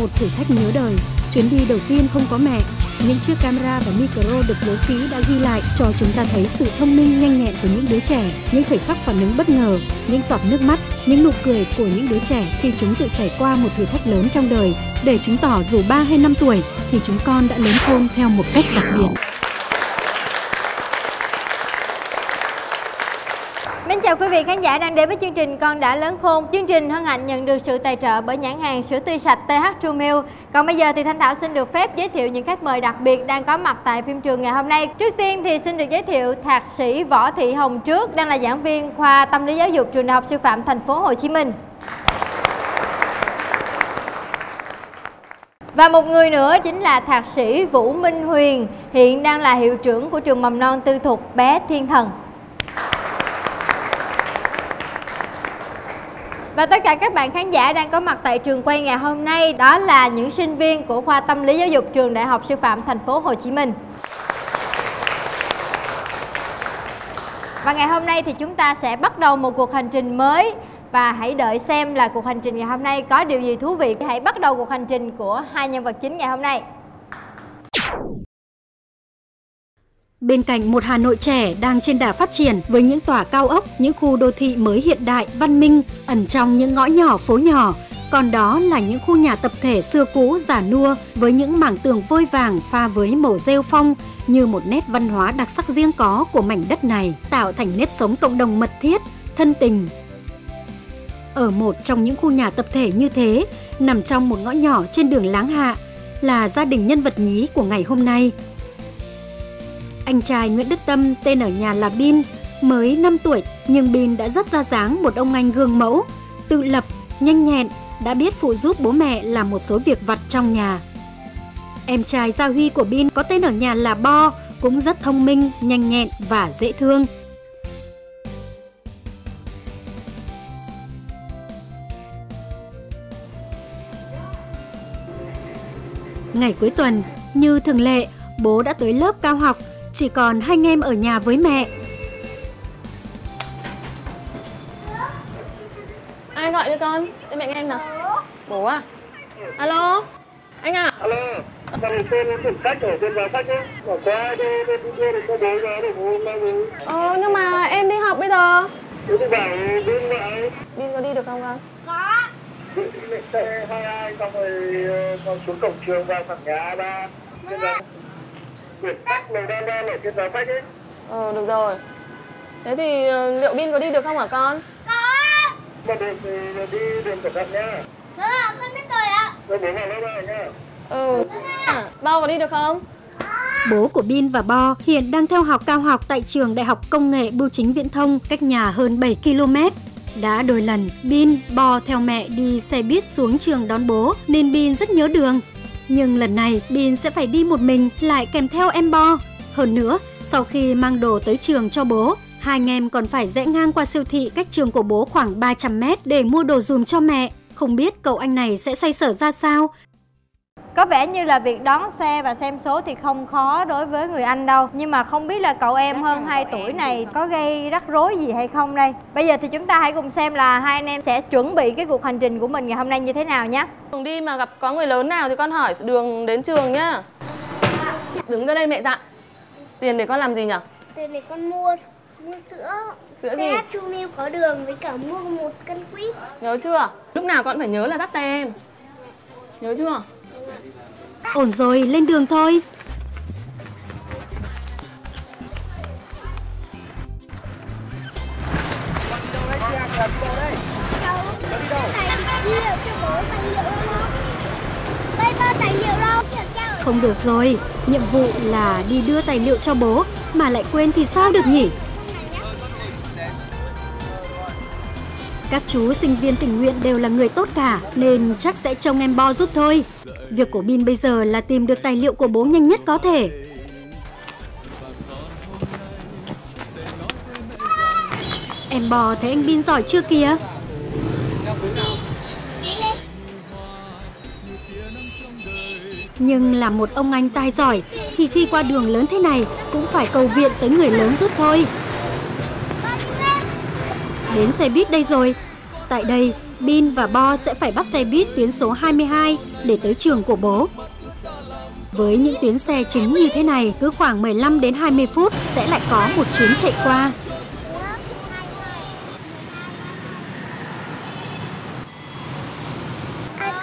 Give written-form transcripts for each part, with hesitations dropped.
một thử thách nhớ đời. Chuyến đi đầu tiên không có mẹ. Những chiếc camera và micro được giấu kỹ đã ghi lại cho chúng ta thấy sự thông minh nhanh nhẹn của những đứa trẻ, những thời khắc phản ứng bất ngờ, những giọt nước mắt, những nụ cười của những đứa trẻ khi chúng tự trải qua một thử thách lớn trong đời, để chứng tỏ dù 3 hay 5 tuổi thì chúng con đã lớn khôn theo một cách đặc biệt. Mến chào quý vị khán giả đang đến với chương trình Con đã lớn khôn. Chương trình hân hạnh nhận được sự tài trợ bởi nhãn hàng sữa tươi sạch TH True Milk. Còn bây giờ thì Thanh Thảo xin được phép giới thiệu những khách mời đặc biệt đang có mặt tại phim trường ngày hôm nay. Trước tiên thì xin được giới thiệu Thạc sĩ Võ Thị Hồng Trước, đang là giảng viên khoa Tâm lý giáo dục trường Đại học Sư phạm Thành phố Hồ Chí Minh. Và một người nữa chính là Thạc sĩ Vũ Minh Huyền, hiện đang là hiệu trưởng của trường mầm non tư thục Bé Thiên Thần. Và tất cả các bạn khán giả đang có mặt tại trường quay ngày hôm nay đó là những sinh viên của khoa Tâm lý giáo dục trường Đại học Sư phạm Thành phố Hồ Chí Minh. Và ngày hôm nay thì chúng ta sẽ bắt đầu một cuộc hành trình mới. Và hãy đợi xem là cuộc hành trình ngày hôm nay có điều gì thú vị. Hãy bắt đầu cuộc hành trình của hai nhân vật chính ngày hôm nay. Bên cạnh một Hà Nội trẻ đang trên đà phát triển với những tòa cao ốc, những khu đô thị mới hiện đại, văn minh, ẩn trong những ngõ nhỏ, phố nhỏ, còn đó là những khu nhà tập thể xưa cũ, già nua với những mảng tường vôi vàng pha với màu rêu phong như một nét văn hóa đặc sắc riêng có của mảnh đất này, tạo thành nếp sống cộng đồng mật thiết, thân tình. Ở một trong những khu nhà tập thể như thế, nằm trong một ngõ nhỏ trên đường Láng Hạ, là gia đình nhân vật nhí của ngày hôm nay. Anh trai Nguyễn Đức Tâm, tên ở nhà là Bin, mới 5 tuổi nhưng Bin đã rất ra dáng một ông anh gương mẫu, tự lập, nhanh nhẹn, đã biết phụ giúp bố mẹ làm một số việc vặt trong nhà. Em trai Gia Huy của Bin có tên ở nhà là Bo, cũng rất thông minh, nhanh nhẹn và dễ thương. Ngày cuối tuần, như thường lệ, bố đã tới lớp cao học, chỉ còn hai anh em ở nhà với mẹ. Ai gọi cho con? Để mẹ nghe em nào. Bố à? Alo? Anh à? Alo, con xem quyển sách ở trên giá sách ấy. Bỏ qua đi, đưa được cho bố ra để bố mang bố. Nhưng mà em đi học bây giờ. Bố thì bảo Bin vậy. Bin có đi được không con? Có. Bin đi xe 22 xong rồi con xuống cổng trường vào thẳng nhà ba. Quyển sách mình đang ở trên giá sách ấy. Được rồi. Thế thì liệu Bin có đi được không hả con? Có. Mà được thì đi đường cẩn thận nhá. Vâng ạ, con biết rồi ạ. Rồi bố vào lớp rồi nhá. Bao có đi được không? Bố của Bin và Bo hiện đang theo học cao học tại trường Đại học Công nghệ Bưu chính Viễn thông, cách nhà hơn 7 km. Đã đôi lần Bin, Bo theo mẹ đi xe buýt xuống trường đón bố nên Bin rất nhớ đường. Nhưng lần này Bin sẽ phải đi một mình, lại kèm theo em Bo. Hơn nữa, sau khi mang đồ tới trường cho bố, hai anh em còn phải rẽ ngang qua siêu thị cách trường của bố khoảng 300 mét để mua đồ dùm cho mẹ. Không biết cậu anh này sẽ xoay sở ra sao. Có vẻ như là việc đón xe và xem số thì không khó đối với người anh đâu. Nhưng mà không biết là cậu em hơn 2 tuổi này có gây rắc rối gì hay không đây. Bây giờ thì chúng ta hãy cùng xem là hai anh em sẽ chuẩn bị cái cuộc hành trình của mình ngày hôm nay như thế nào nhé. Đường đi mà gặp có người lớn nào thì con hỏi đường đến trường nhá. Đứng ra đây mẹ dặn. Tiền để con làm gì nhỉ? Tiền để con mua sữa. Sữa gì? TH True Milk có đường với cả mua 1 cân quýt. Nhớ chưa? Lúc nào con cũng phải nhớ là dắt tay em. Nhớ chưa? Ổn rồi, lên đường thôi. Không được rồi, nhiệm vụ là đi đưa tài liệu cho bố mà lại quên thì sao được nhỉ? Các chú sinh viên tình nguyện đều là người tốt cả nên chắc sẽ trông em Bo giúp thôi. Việc của Bin bây giờ là tìm được tài liệu của bố nhanh nhất có thể. Em Bo thấy anh Bin giỏi chưa kìa? Nhưng là một ông anh tài giỏi thì khi qua đường lớn thế này cũng phải cầu viện tới người lớn giúp thôi. Đến xe buýt đây rồi. Tại đây, Bin và Bo sẽ phải bắt xe buýt tuyến số 22 để tới trường của bố. Với những tuyến xe chính như thế này, cứ khoảng 15 đến 20 phút sẽ lại có một chuyến chạy qua.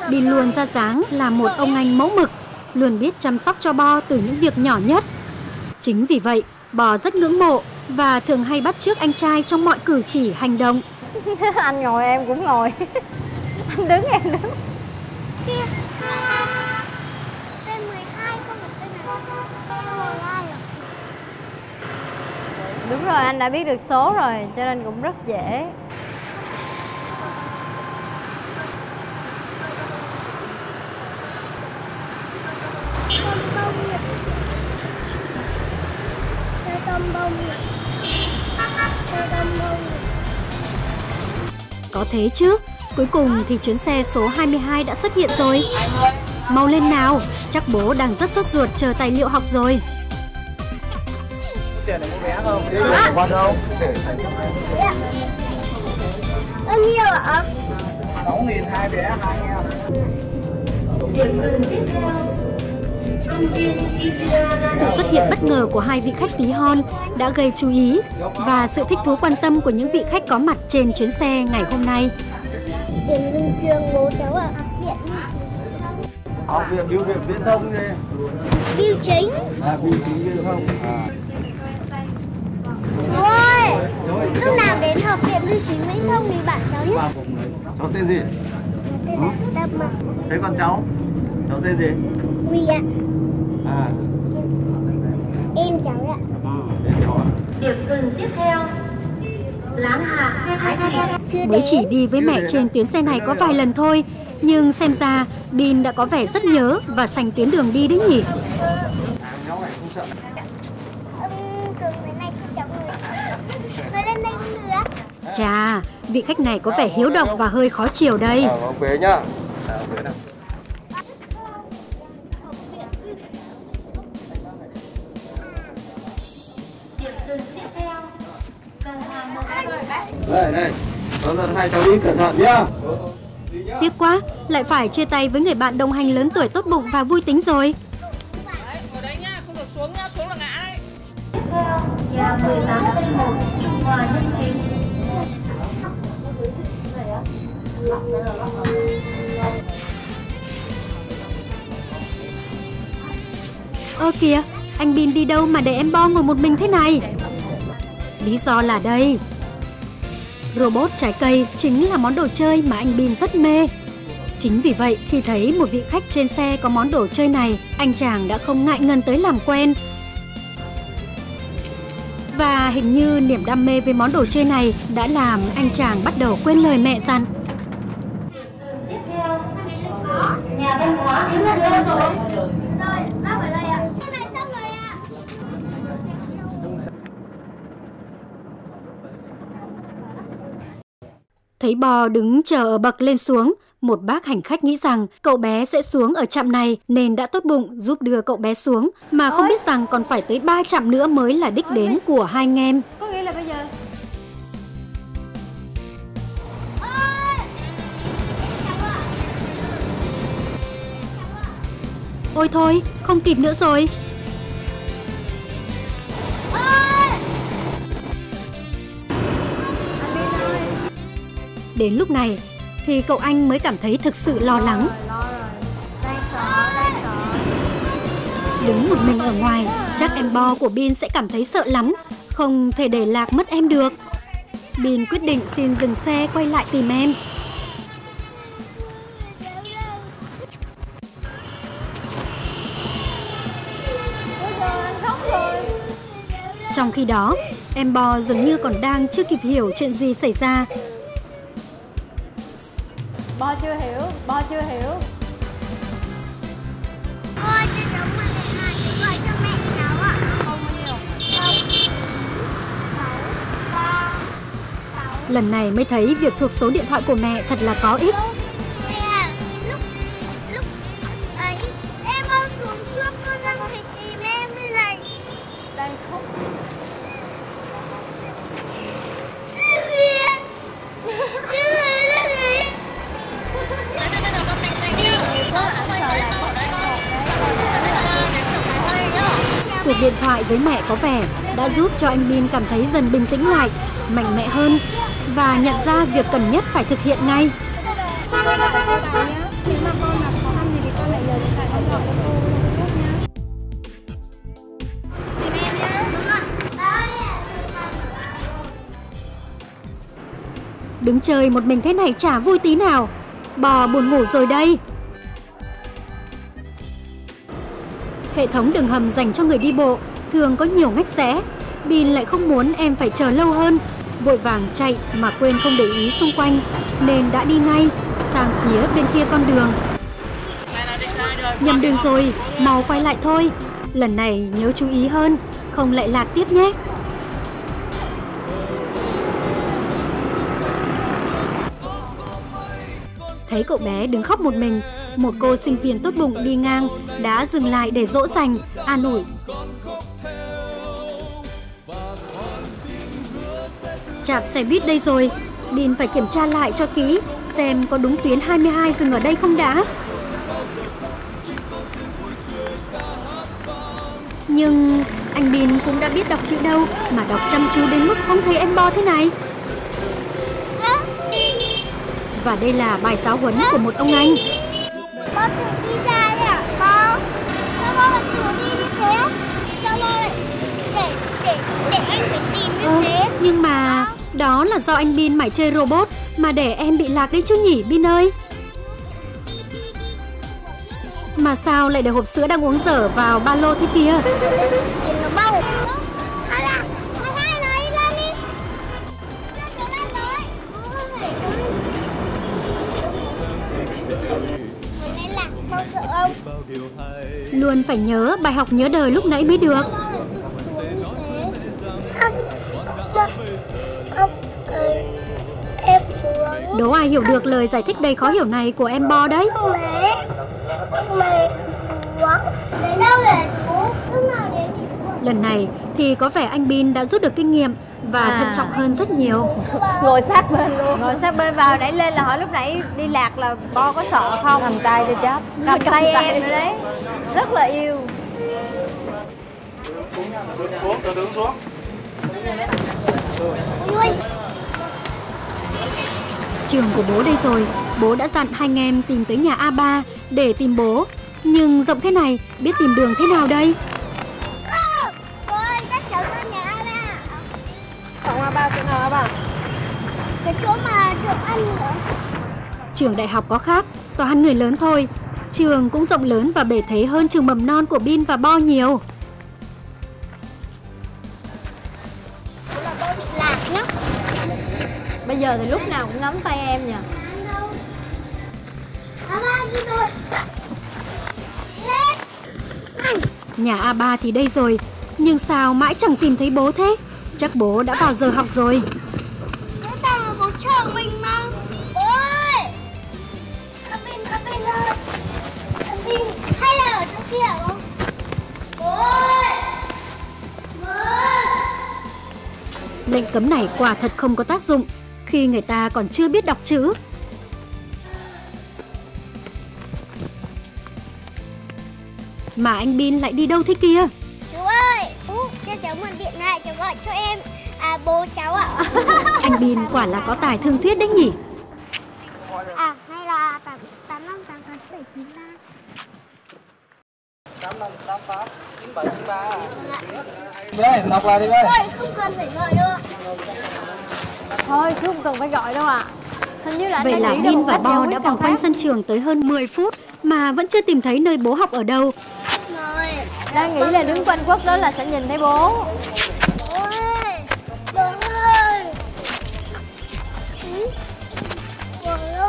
Bin luôn ra dáng là một ông anh mẫu mực, luôn biết chăm sóc cho Bo từ những việc nhỏ nhất. Chính vì vậy, Bo rất ngưỡng mộ và thường hay bắt chước anh trai trong mọi cử chỉ hành động. Anh ngồi em cũng ngồi. Anh đứng em đứng. Kia. Tên 12 không phải tên này. Đúng rồi, anh đã biết được số rồi cho nên cũng rất dễ. Có thế chứ, cuối cùng thì chuyến xe số 22 đã xuất hiện rồi. Mau lên nào, chắc bố đang rất sốt ruột chờ tài liệu học rồi. Tiền này mua vé không? Qua đâu? Bao nhiêu ạ? 6.000 hai vé, 2 em. Sự xuất hiện bất ngờ của hai vị khách tí hon đã gây chú ý và sự thích thú quan tâm của những vị khách có mặt trên chuyến xe ngày hôm nay. Điểm dừng trường bố cháu ạ. Học viện bưu điện viễn thông đi. Bưu chính. Bưu chính viễn thông. Ôi, lúc nào đến học viện bưu chính viễn thông thì bạn cháu nhất. Cháu tên gì? Tâm ạ. Thế còn cháu? Cháu tên gì? Huy ạ. À. Em cháu ạ. Em cháu ạ. Điểm dừng tiếp theo Láng Hạ, Thái Thị. Mới chỉ đi với mẹ trên tuyến xe này có vài lần thôi, nhưng xem ra Bin đã có vẻ rất nhớ và sành tuyến đường đi đấy nhỉ. Cháu này không sợ. Cường cái này cho cháu người lên đây cũng được. Chà, vị khách này có vẻ hiếu động và hơi khó chiều đây. Ông bế nhá. Ông bế nào. Đây, hai cháu đi cẩn thận nhá. Tiếc quá, lại phải chia tay với người bạn đồng hành lớn tuổi tốt bụng và vui tính rồi. Ở đấy nhá, không được xuống nhá, xuống là ngã đấy. Tiếp theo, nhà 18/1, Trung Hòa Nhân Chính. Ơ kìa, anh Bin đi đâu mà để em Bo ngồi một mình thế này? Lý do là đây. Robot trái cây chính là món đồ chơi mà anh Bin rất mê. Chính vì vậy, khi thấy một vị khách trên xe có món đồ chơi này, anh chàng đã không ngại ngần tới làm quen. Và hình như niềm đam mê với món đồ chơi này đã làm anh chàng bắt đầu quên lời mẹ dặn. Tiếp theo, nhà văn hóa đến là đâu rồi? Rồi, bác ở đây ạ. Cái này xong rồi ạ. Thấy Bo đứng chờ ở bậc lên xuống, một bác hành khách nghĩ rằng cậu bé sẽ xuống ở trạm này nên đã tốt bụng giúp đưa cậu bé xuống, mà không biết rằng còn phải tới 3 trạm nữa mới là đích đến của hai anh em. Có nghĩa là bây giờ Ôi thôi, không kịp nữa rồi. Đến lúc này thì cậu anh mới cảm thấy thực sự lo lắng. lo rồi. Đang sợ. Đứng một mình ở ngoài, chắc em Bo của Bin sẽ cảm thấy sợ lắm, không thể để lạc mất em được. Bin quyết định xin dừng xe quay lại tìm em. Trong khi đó, em Bo dường như còn đang chưa kịp hiểu chuyện gì xảy ra. Bo chưa hiểu. Ôi, cho cháu mời điện thoại để gọi cho mẹ cháu ạ. Không bao nhiêu. 6. Lần này mới thấy việc thuộc số điện thoại của mẹ thật là có ích. Mẹ, lúc ấy em ơi xuống trước con đang phải tìm em bây giờ. Đang khóc. điện thoại với mẹ có vẻ đã giúp cho anh Bin cảm thấy dần bình tĩnh lại, mạnh mẽ hơn và nhận ra việc cần nhất phải thực hiện ngay. Đứng chơi một mình thế này chả vui tí nào. Bò buồn ngủ rồi đây. Hệ thống đường hầm dành cho người đi bộ thường có nhiều ngách rẽ. Bin lại không muốn em phải chờ lâu hơn, vội vàng chạy mà quên không để ý xung quanh, nên đã đi ngay sang phía bên kia con đường. Nhầm đường rồi, mau quay lại thôi. Lần này nhớ chú ý hơn, không lại lạc tiếp nhé. Thấy cậu bé đứng khóc một mình, một cô sinh viên tốt bụng đi ngang đã dừng lại để dỗ dành, an ủi. Chạm xe buýt đây rồi, Bin phải kiểm tra lại cho kỹ xem có đúng tuyến 22 dừng ở đây không đã. Nhưng anh Bin cũng đã biết đọc chữ đâu mà đọc chăm chú đến mức không thấy em Bo thế này. Và đây là bài giáo huấn của một ông anh. Con tự đi ra đấy à con? Sao con lại tự đi như thế? Sao con lại để anh phải tìm như thế? Nhưng mà đó là do anh Bin mải chơi robot mà để em bị lạc đấy chứ nhỉ Bin ơi. Mà sao lại để hộp sữa đang uống dở vào ba lô thế kia? Tiền nó bầu. Hay là hai này lên đi. Lên rồi. Này lạc con sợ không? Luôn phải nhớ bài học nhớ đời lúc nãy mới được. Đố ai hiểu được lời giải thích đầy khó hiểu này của em Bo đấy. Lần này thì có vẻ anh Bin đã rút được kinh nghiệm và thận trọng hơn rất nhiều. Ngồi sát bên luôn. Ngồi sát bên vào nãy lên là hỏi lúc nãy đi lạc là Bo có sợ không? Cầm tay cho chết. Cầm tay em nữa đấy. Rất là yêu. Đứng xuống. Trường của bố đây rồi, bố đã dặn hai anh em tìm tới nhà A3 để tìm bố. Nhưng rộng thế này, biết tìm đường thế nào đây? Ôi, chắc cháu ra nhà A3. Phòng A3 chỗ nào A3? Cái chỗ mà trường ăn nữa. Trường đại học có khác, toàn người lớn thôi. Trường cũng rộng lớn và bề thế hơn trường mầm non của Bin và Bo nhiều. Là Bo bị lạc nhá. Bây giờ thì lúc nào cũng nắm tay em nhỉ? A3 đi rồi. Nhà A3 thì đây rồi, nhưng sao mãi chẳng tìm thấy bố thế? Chắc bố đã vào giờ học rồi. Bố tao là bố chờ mình mà. Bố ơi! Cabin ơi! Cabin, hay là ở chỗ kia không? Bố ơi! Bố ơi! Lệnh cấm này quả thật không có tác dụng khi người ta còn chưa biết đọc chữ. Mà anh Bin lại đi đâu thế kia? Chú ơi! Cho cháu mượn điện thoại, cháu gọi cho em. À, bố cháu ạ. Anh Bin quả là có tài thương thuyết đấy nhỉ? À, hay là 85887993. 8588 9793. Đọc lại đi ơi. Ôi, không cần phải gọi đâu ạ. Thôi không cần phải gọi đâu ạ. Hình như là anh Vậy đã là nghĩ được Bin một và cách giải Bo quyết đã vòng nào quanh khác. sân trường tới hơn 10 phút mà vẫn chưa tìm thấy nơi bố học ở đâu. Rồi. Đang nghĩ là đứng quanh quất đó là sẽ nhìn thấy bố. Bố ơi! Bố ơi!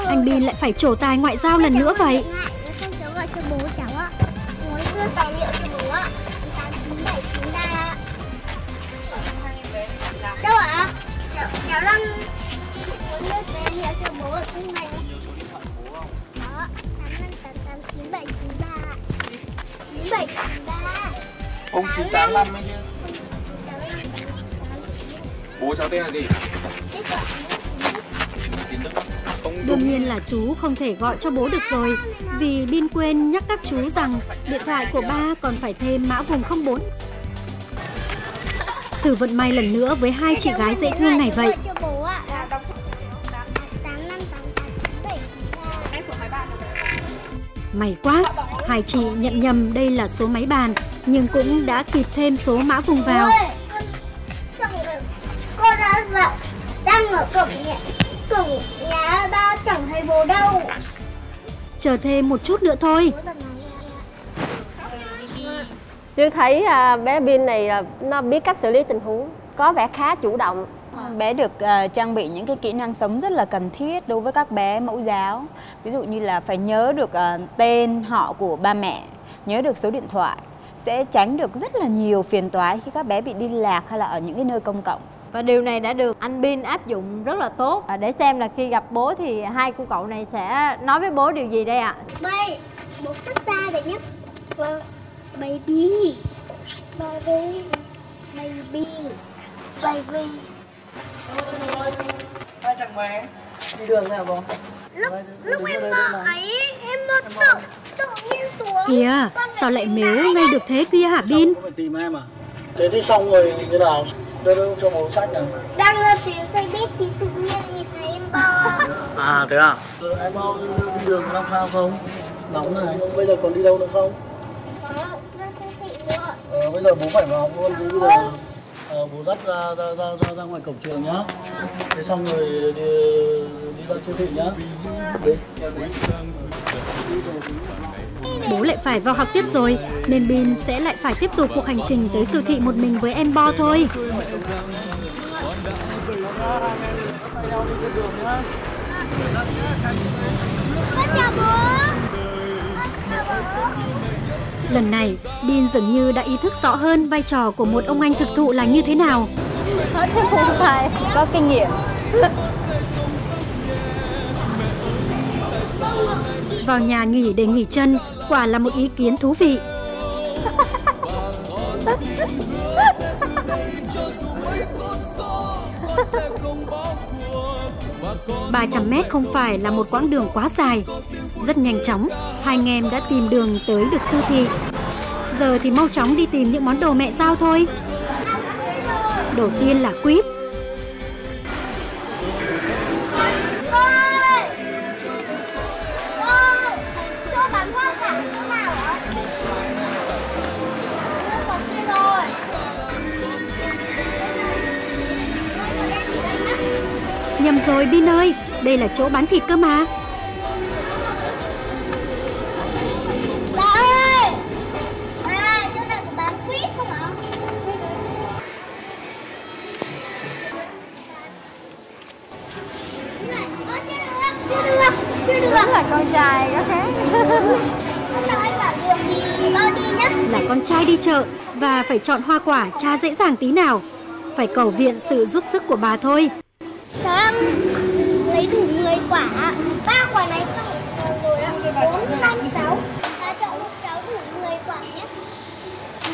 Anh Bin lại phải trổ tài ngoại giao lần nữa vậy. Không cháu gọi cho bố cháu ạ. Bố đưa tài liệu cho bố ạ. 89793. Đâu ạ? Cháu đang muốn đưa tài liệu cho bố ở bên này. Đó, 85889793. 9793. Ông 985 ấy chứ. Bố cháu tên là gì? Đương nhiên là chú không thể gọi cho bố được rồi, vì Bin quên nhắc các chú rằng điện thoại của ba còn phải thêm mã vùng 04. Thử vận may lần nữa với hai chị gái dễ thương này vậy. May quá, hai chị nhận nhầm đây là số máy bàn, nhưng cũng đã kịp thêm số mã vùng vào. Cô đang ở cổng nhà ba, chẳng thấy bố đâu. Chờ thêm một chút nữa thôi. Chứ thấy bé Bin này nó biết cách xử lý tình huống, có vẻ khá chủ động. Bé được trang bị những cái kỹ năng sống rất là cần thiết đối với các bé mẫu giáo. Ví dụ như là phải nhớ được tên họ của ba mẹ, nhớ được số điện thoại, sẽ tránh được rất là nhiều phiền toái khi các bé bị đi lạc hay là ở những cái nơi công cộng. Và điều này đã được anh Bin áp dụng rất là tốt. Để xem là khi gặp bố thì hai cô cậu này sẽ nói với bố điều gì đây ạ? Bố sắp ra đấy nhé. Baby. Hai thằng bé đi đường nào bố? Lúc em mơ ấy, em mơ tự nhiên xuống. Kìa, sao lại mếu ngay được thế kia hả Bin? Phải tìm em à? Thế thì xong rồi như nào? Đưa cho bố sách nào. Đang lên chuyến xe buýt thì tự nhiên nhìn thấy em bo. À thế à? Em bo đi đường có làm sao không? Nóng này, bây giờ còn đi đâu nữa không? Có, ra siêu thị nữa. Bây giờ bố phải vào luôn, bây giờ bố dắt ra ngoài cổng trường nhá. Thế xong rồi đi ra siêu thị nhá. Bố lại phải vào học tiếp rồi, nên Bin sẽ lại phải tiếp tục cuộc hành trình tới siêu thị một mình với em Bo thôi. Chào bố. Lần này, Bin dường như đã ý thức rõ hơn vai trò của một ông anh thực thụ là như thế nào. Hết thêm phụ thầy, có kinh nghiệm. Vào nhà nghỉ để nghỉ chân, quả là một ý kiến thú vị. 300 mét không phải là một quãng đường quá dài. Rất nhanh chóng, hai anh em đã tìm đường tới được siêu thị. Giờ thì mau chóng đi tìm những món đồ mẹ giao thôi. Đầu tiên là quýt. Nhầm rồi Bin ơi, đây là chỗ bán thịt cơ mà. Bà ơi, chỗ này có bán quýt không ạ? Chưa được. Đúng là con trai có khác. Là con trai đi chợ và phải chọn hoa quả chả dễ dàng tí nào. Phải cầu viện sự giúp sức của bà thôi. Cháu đang lấy đủ 10 quả. 3 quả này xong rồi 4, 5, 6. Cháu đủ 10 quả nhé.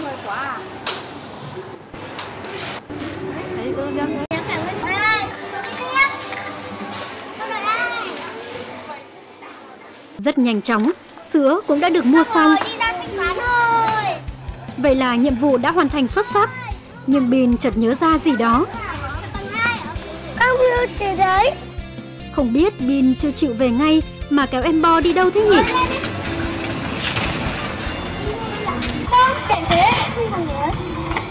10 quả à? Cháu cảm ơn thầy. Rất nhanh chóng, sữa cũng đã được mua xong. Đi ra thanh toán thôi. Vậy là nhiệm vụ đã hoàn thành xuất sắc. Nhưng Bin chợt nhớ ra gì đó. Ông yêu trời đấy. Không biết Bin chưa chịu về ngay mà kéo em Bo đi đâu thế nhỉ? Không, chạy thế, không còn nhớ.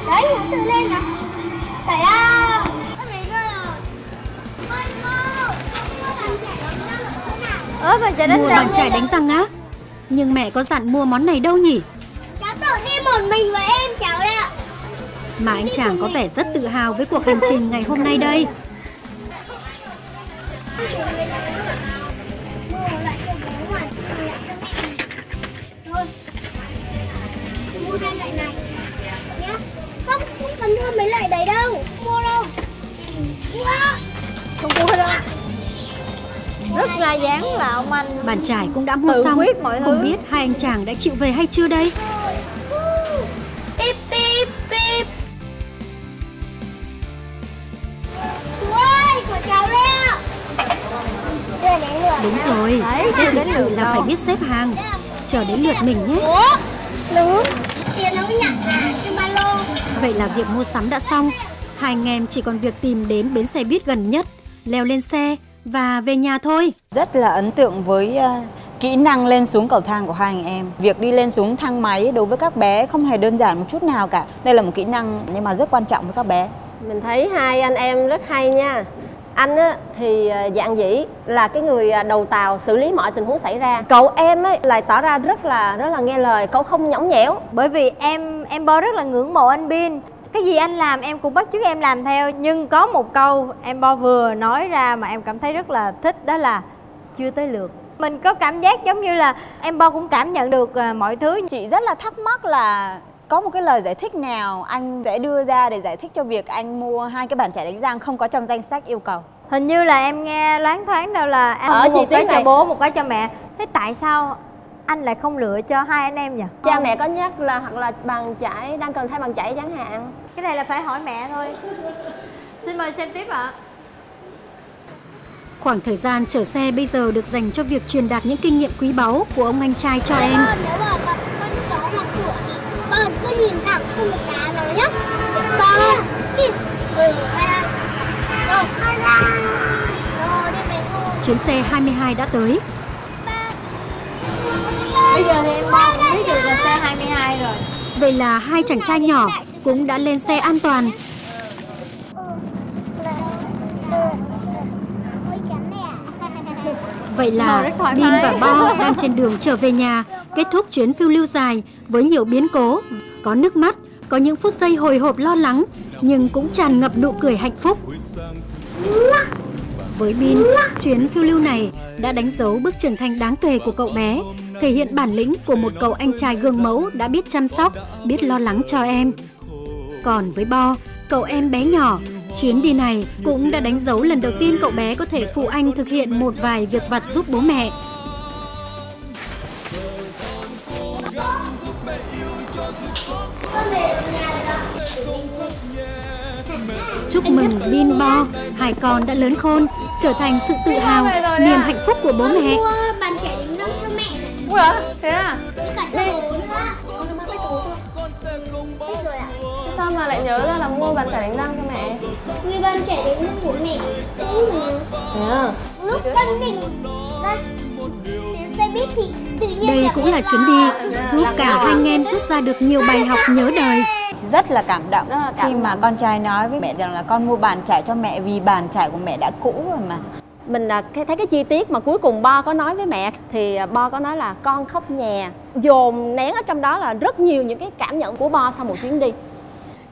Đấy, nó tự lên nào. Tại à. Mà chạy đánh Mua bàn chải đánh răng á? Nhưng mẹ có dặn mua món này đâu nhỉ? Cháu tự đi một mình với em cháu đấy ạ. Mà anh chàng có vẻ rất tự hào với cuộc hành trình ngày hôm nay đây. Mua 2 loại này nhé. Không cần mua mấy loại đấy đâu. Mua đâu. Không mua đâu. Rất ra dáng là ông anh. Bàn chải cũng đã mua tự xong. quyết mọi Không thứ. biết hai anh chàng đã chịu về hay chưa đây? Pip pip pip. Ôi, của cháu đấy ạ. Đúng rồi, Đấy, phép lịch đến sự lượt là đâu. phải biết xếp hàng. Chờ đến lượt mình nhé. Ủa? Đúng. Tiền nó nhận à, trên ba lô. Vậy là việc mua sắm đã xong. Hai anh em chỉ còn việc tìm đến bến xe buýt gần nhất, leo lên xe và về nhà thôi. Rất là ấn tượng với kỹ năng lên xuống cầu thang của hai anh em. Việc đi lên xuống thang máy đối với các bé không hề đơn giản một chút nào cả. Đây là một kỹ năng nhưng mà rất quan trọng với các bé. Mình thấy hai anh em rất hay nha. Anh á, thì dạng dĩ là cái người đầu tàu xử lý mọi tình huống xảy ra. Cậu em ấy lại tỏ ra rất là nghe lời, cậu không nhõng nhẽo. Bởi vì em Bo rất là ngưỡng mộ anh Bin. Cái gì anh làm em cũng bắt chước em làm theo. Nhưng có một câu em Bo vừa nói ra mà em cảm thấy rất là thích, đó là chưa tới lượt. Mình có cảm giác giống như là em Bo cũng cảm nhận được mọi thứ. Chị rất là thắc mắc là có một cái lời giải thích nào anh sẽ đưa ra để giải thích cho việc anh mua 2 cái bàn chải đánh răng không có trong danh sách yêu cầu? Hình như là em nghe loáng thoáng đâu là anh mua một cái cho bố, một cái cho mẹ. Thế tại sao anh lại không lựa cho hai anh em nhỉ? Cha mẹ có nhắc là hoặc là bàn chải, đang cần thay bàn chải chẳng hạn. Cái này là phải hỏi mẹ thôi. Xin mời xem tiếp ạ. Khoảng thời gian chở xe bây giờ được dành cho việc truyền đạt những kinh nghiệm quý báu của ông anh trai cho em. Nếu mà con chó mặc cửa thì con cứ nhìn thẳng không được đá nó nhé. Con Chuyến xe 22 đã tới. Bây giờ thì em Bo cũng biết được là xe 22 rồi. Vậy là hai chàng trai nhỏ cũng đã lên xe an toàn. Vậy là Bin và Bo đang trên đường trở về nhà, kết thúc chuyến phiêu lưu dài với nhiều biến cố, có nước mắt, có những phút giây hồi hộp lo lắng, nhưng cũng tràn ngập nụ cười hạnh phúc. Với Bin, chuyến phiêu lưu này đã đánh dấu bước trưởng thành đáng kể của cậu bé, thể hiện bản lĩnh của một cậu anh trai gương mẫu đã biết chăm sóc, biết lo lắng cho em. Còn với Bo, cậu em bé nhỏ, chuyến đi này cũng đã đánh dấu lần đầu tiên cậu bé có thể phụ anh thực hiện một vài việc vặt giúp bố mẹ. Chúc mừng Bin, Bo, hai con đã lớn khôn, trở thành sự tự hào, niềm hạnh phúc của bố mẹ. Mua bàn chải đánh răng cho mẹ. Ui thế à? Với cả cho bố nữa. Thích rồi ạ. Thế sao mà lại nhớ ra là mua bàn chải đánh răng cho mẹ? Vì bàn chải đánh răng của mẹ. Thế à? Lúc con mình ra đến xe buýt thì tự nhiên đây cũng là chuyến đi giúp cả hai anh em rút ra được nhiều bài học nhớ đời. Rất là cảm động khi mà con trai nói với mẹ rằng là con mua bàn chải cho mẹ vì bàn chải của mẹ đã cũ rồi mà. Mình thấy cái chi tiết mà cuối cùng Bo có nói với mẹ thì Bo có nói là con khóc nhè, dồn nén ở trong đó là rất nhiều những cái cảm nhận của Bo sau một chuyến đi.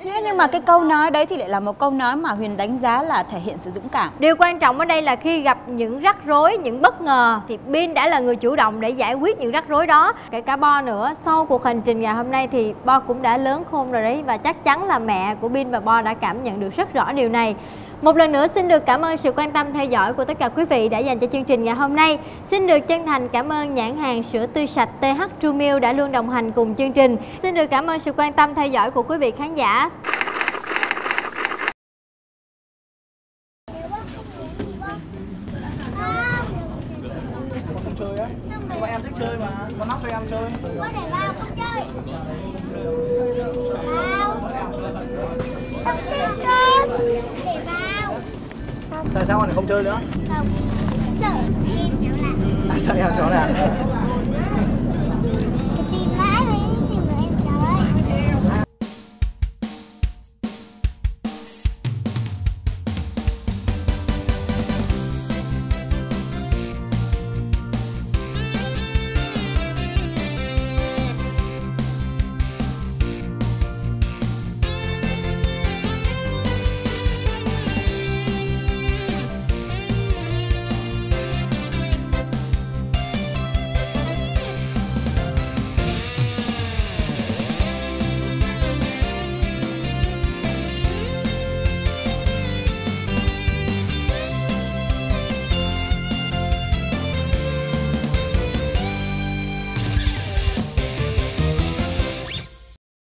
Nhưng mà cái câu nói đấy thì lại là một câu nói mà Huyền đánh giá là thể hiện sự dũng cảm. Điều quan trọng ở đây là khi gặp những rắc rối, những bất ngờ thì Bin đã là người chủ động để giải quyết những rắc rối đó. Kể cả Bo nữa, sau cuộc hành trình ngày hôm nay thì Bo cũng đã lớn khôn rồi đấy. Và chắc chắn là mẹ của Bin và Bo đã cảm nhận được rất rõ điều này. Một lần nữa xin được cảm ơn sự quan tâm theo dõi của tất cả quý vị đã dành cho chương trình ngày hôm nay. Xin được chân thành cảm ơn nhãn hàng sữa tươi sạch TH True Milk đã luôn đồng hành cùng chương trình. Xin được cảm ơn sự quan tâm theo dõi của quý vị khán giả. Không chơi á? Nhưng mà em thích chơi mà, con nóc cho em chơi. Con để vào con chơi. Vào. Không chơi con. Để vào. Tại sao con lại không chơi nữa? Không. Sợ em cháu là. Sợ em cháu là.